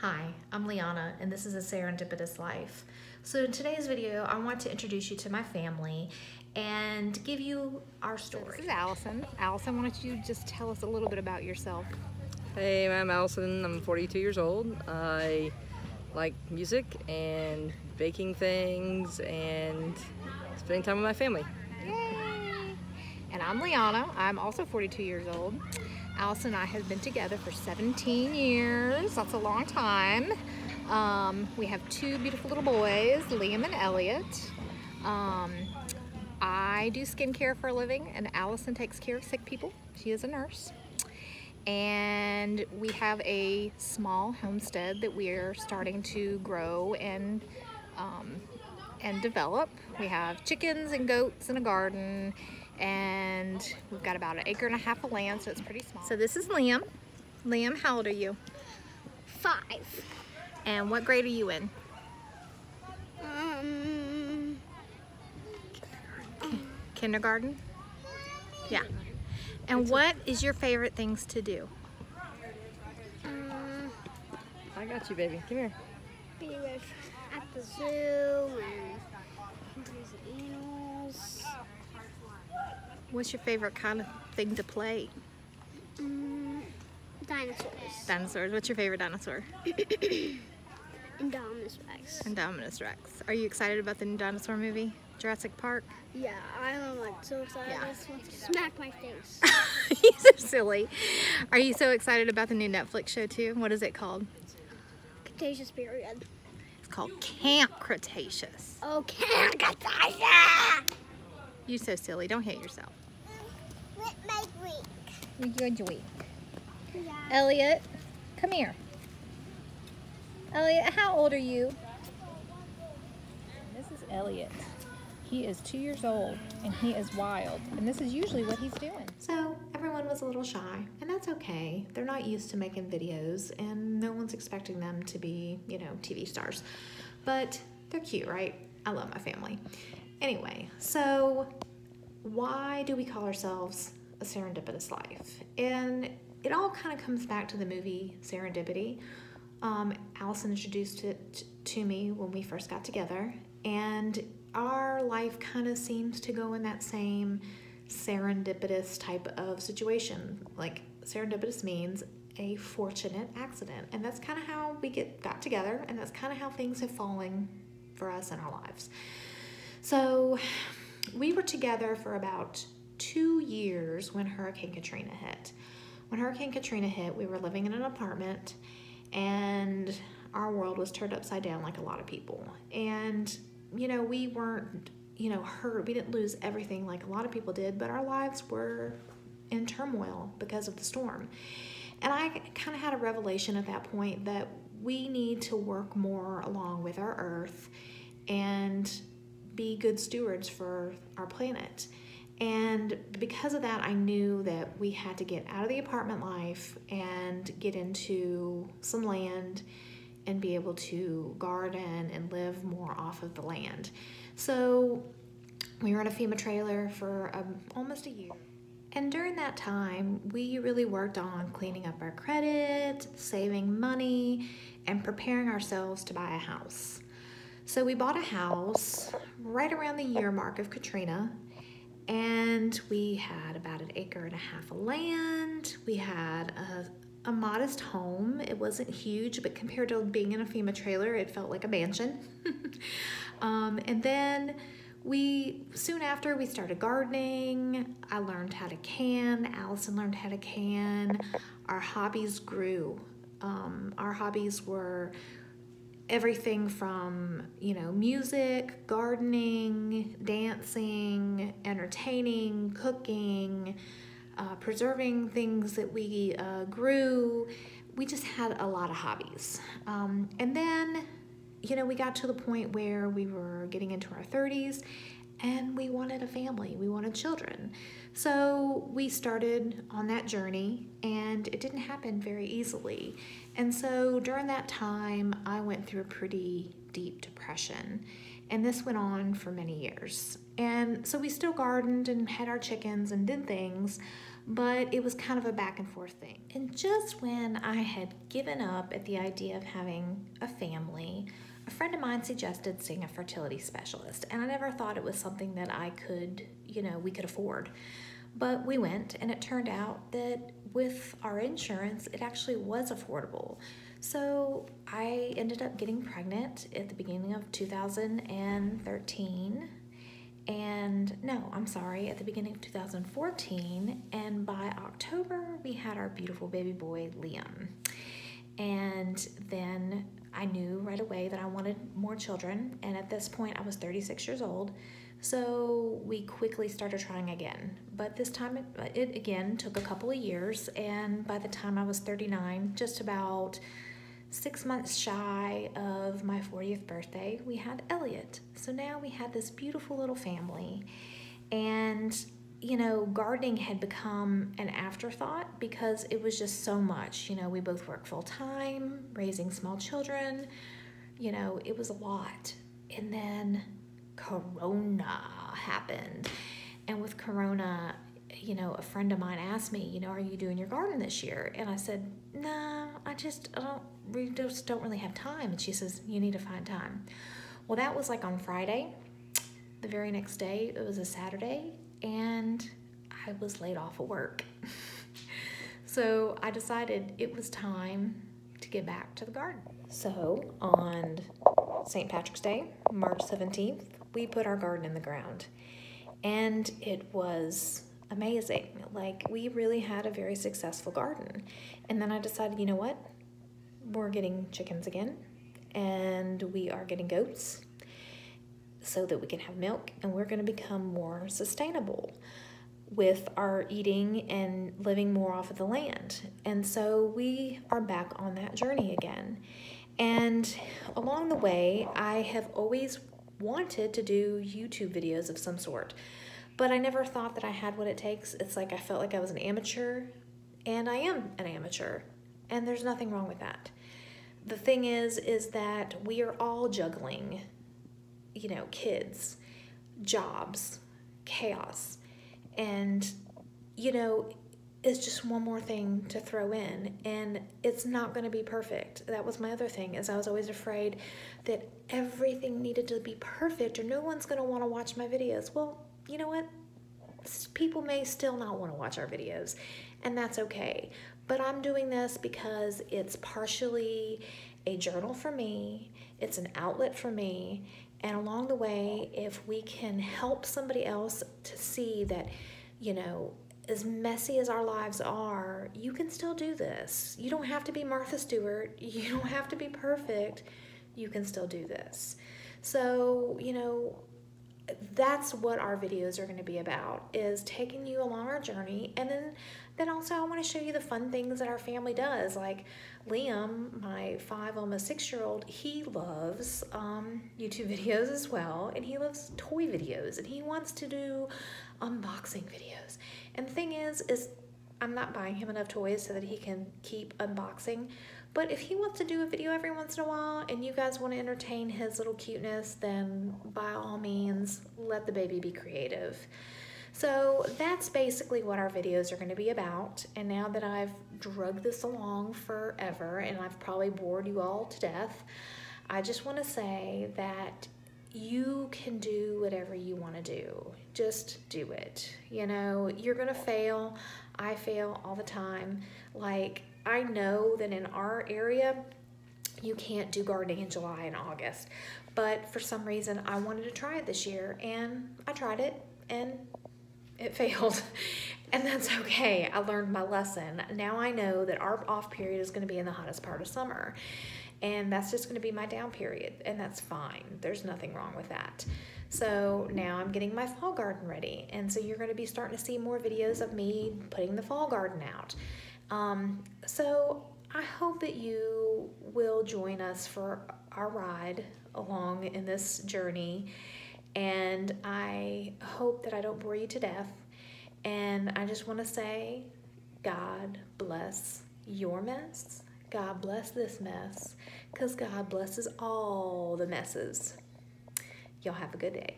Hi, I'm Liana, and this is A Serendipitous Life. So in today's video, I want to introduce you to my family and give you our story. So this is Allison. Allison, why don't you just tell us a little bit about yourself? Hey, I'm Allison. I'm 42 years old. I like music and baking things and spending time with my family. Yay! And I'm Liana. I'm also 42 years old. Allison and I have been together for 17 years. That's a long time. We have two beautiful little boys, Liam and Elliot. I do skincare for a living, and Allison takes care of sick people. She is a nurse. And we have a small homestead that we are starting to grow and develop. We have chickens and goats and a garden, and we've got about 1.5 acres of land, so it's pretty small. So this is Liam. Liam, how old are you? 5. And what grade are you in? Kindergarten? Yeah. And what is your favorite things to do? I got you, baby. Come here. Be with at the zoo and raise animals. What's your favorite kind of thing to play? Dinosaurs. Dinosaurs. What's your favorite dinosaur? Indominus Rex. Indominus Rex. Are you excited about the new dinosaur movie, Jurassic Park? Yeah, I'm like so excited. Yeah. I just want to smack my face. You're so silly. Are you so excited about the new Netflix show too? What is it called? Cretaceous period. It's called Camp Cretaceous. Oh, Camp Cretaceous! You're so silly. Don't hit yourself. With my week. You're good, weak. Yeah. Elliot, come here. Elliot, how old are you? This is Elliot. He is 2 years old, and he is wild, and this is usually what he's doing. So everyone was a little shy, and that's okay. They're not used to making videos, and no one's expecting them to be, TV stars. But they're cute, right? I love my family. Anyway, so why do we call ourselves A Serendipitous Life? And it all kind of comes back to the movie Serendipity. Allison introduced it to me when we first got together, and our life kind of seems to go in that same serendipitous type of situation. Like, serendipitous means a fortunate accident, and that's kind of how we got together, and that's kind of how things have fallen for us in our lives. So we were together for about 2 years when Hurricane Katrina hit. When Hurricane Katrina hit, we were living in an apartment, and our world was turned upside down like a lot of people. And we weren't, hurt. We didn't lose everything like a lot of people did, but our lives were in turmoil because of the storm. And I kind of had a revelation at that point that we need to work more along with our earth and be good stewards for our planet. And because of that, I knew that we had to get out of the apartment life and get into some land and be able to garden and live more off of the land. So we were in a FEMA trailer for almost a year. And during that time, we really worked on cleaning up our credit, saving money, and preparing ourselves to buy a house. So we bought a house right around the year mark of Katrina, and we had about 1.5 acres of land. We had a modest home. It wasn't huge, but compared to being in a FEMA trailer, it felt like a mansion. And then soon after, we started gardening. I learned how to can. Allison learned how to can. Our hobbies grew. Our hobbies were everything from, music, gardening, dancing, entertaining, cooking, preserving things that we grew. We just had a lot of hobbies. And then, we got to the point where we were getting into our 30s and we wanted a family. We wanted children. So we started on that journey, and it didn't happen very easily. And so during that time, I went through a pretty deep depression, and this went on for many years. And so we still gardened and had our chickens and did things, but it was kind of a back and forth thing. And just when I had given up at the idea of having a family, a friend of mine suggested seeing a fertility specialist, and I never thought it was something that I could, we could afford. But we went, and it turned out that with our insurance, it actually was affordable. So I ended up getting pregnant at the beginning of 2013. At the beginning of 2014, and by October, we had our beautiful baby boy, Liam. And then I knew right away that I wanted more children, and at this point, I was 36 years old, so we quickly started trying again. But this time, it again took a couple of years, and by the time I was 39, just about 6 months shy of my 40th birthday, we had Elliot. So now we had this beautiful little family. And, gardening had become an afterthought because it was just so much. We both work full time, raising small children. It was a lot. And then Corona happened. And with Corona, a friend of mine asked me, are you doing your garden this year? And I said, no, we just don't really have time. And she says, you need to find time. Well, that was like on Friday. The very next day, it was a Saturday, and I was laid off of work. So I decided it was time to get back to the garden. So on St. Patrick's Day, March 17th, we put our garden in the ground. And it was amazing. Like, we really had a very successful garden. And then I decided, you know what? We're getting chickens again, and we are getting goats so that we can have milk, and we're going to become more sustainable with our eating and living more off of the land. And so we are back on that journey again. And along the way, I have always wanted to do YouTube videos of some sort, but I never thought that I had what it takes. It's like I felt like I was an amateur, and I am an amateur, and there's nothing wrong with that. The thing is that we are all juggling, kids, jobs, chaos, and, it's just one more thing to throw in, and it's not going to be perfect. That was my other thing, is I was always afraid that everything needed to be perfect or no one's going to want to watch my videos. Well, you know what? People may still not want to watch our videos, and that's okay. But I'm doing this because it's partially a journal for me, it's an outlet for me, and along the way, if we can help somebody else to see that, as messy as our lives are, you can still do this. You don't have to be Martha Stewart. You don't have to be perfect. You can still do this. So, that's what our videos are going to be about, is taking you along our journey. And then also I want to show you the fun things that our family does. Like Liam, my 5, almost 6-year-old, he loves YouTube videos as well, and he loves toy videos, and he wants to do unboxing videos. And the thing is I'm not buying him enough toys so that he can keep unboxing. But if he wants to do a video every once in a while and you guys want to entertain his little cuteness, then by all means, let the baby be creative. So that's basically what our videos are going to be about. And now that I've drugged this along forever and I've probably bored you all to death, I just want to say that you can do whatever you want to do. Just do it. You're going to fail. I fail all the time. Like, I know that in our area, you can't do gardening in July and August, but for some reason I wanted to try it this year, and I tried it and it failed. And that's okay. I learned my lesson. Now I know that our off period is going to be in the hottest part of summer, and that's just going to be my down period, and that's fine. There's nothing wrong with that. So now I'm getting my fall garden ready, and so you're going to be starting to see more videos of me putting the fall garden out. So I hope that you will join us for our ride along in this journey, and I hope that I don't bore you to death. And I just want to say, God bless your mess. God bless this mess, because God blesses all the messes. Y'all have a good day.